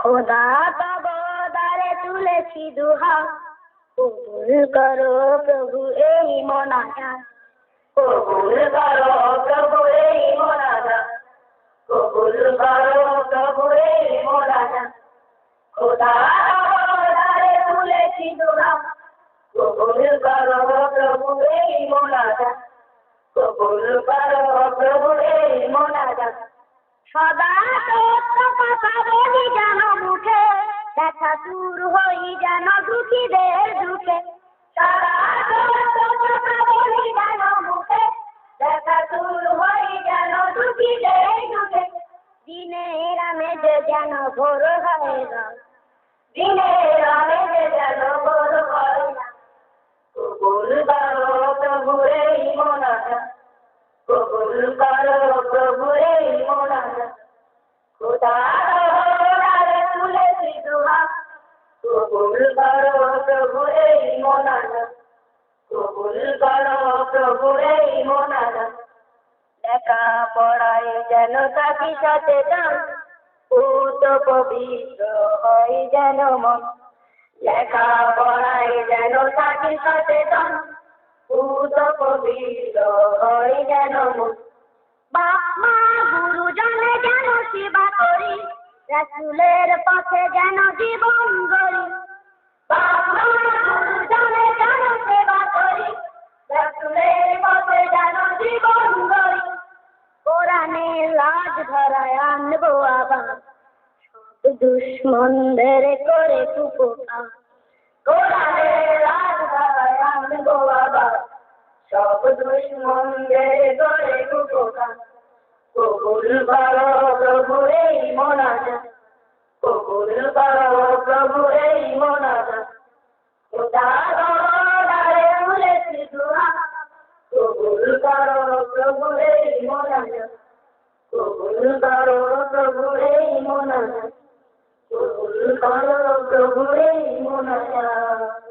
খোদা তব দ্বারে তুলেছি দুহাত, কবুল করো প্রভু এই মোনাজাত। কবুল করো প্রভু এই মোনাজাত, কবুল করো প্রভু এই মোনাজাত। খোদা তব দ্বারে তুলেছি দুহাত, কবুল করো প্রভু এই মোনাজাত, কবুল করো প্রভু এই মোনাজাত। সদা সত্য কথা বলি যেন মুখে, দেখা দূর হই যেন দুঃখীদের দুঃখে। সদা সত্য কথা বলি যেন মুখে, দেখা দূর হই যেন দুঃখীদের দুঃখে। দিনের আমেজে যেন ভোর হয় না, দিনের আমেজে যেন ভোর হয় না। কবুল করো প্রভু এই মোনাজাত, কবুল করো প্রভু এই মোনাজাত। খোদা দ্বারে তুলেছি দুহাত, কবুল করো প্রভু এই মোনাজাত, কবুল করো প্রভু এই মোনাজাত। লেখা পড়ায় যেন থাকি সচেতন, পুত পবিত্র হয় যেন মন। লেখা পড়ায় যেন থাকি সচেতন, পুত পবিত্র হয় যেন মন। বাপ মা গুরুজনে যেন সেবা করি, রাসূলের পথে যেন জীবন গড়ি। বাপ মা গুরুজনে যেন সেবা করি, রাসূলের পথে যেন জীবন গড়ি। কোরআনের লাজ ধরায় আনবো আবার, সব দুশ্মনদের করে কুপোকা। কোরআনের লাজ ধরায় আনবো আবার, সব দুশ্মনদের করে কুপোকা। কবুল করো প্রভু এই মোনাজাত, কবুল করো প্রভু এই মোনাজাত। খোদা দ্বারে তুলেছি দুহাত, কবুল করো প্রভু এই মোনাজাত, কবুল করো প্রভু এই মোনাজাত, কবুল করো প্রভু এই মোনাজাত।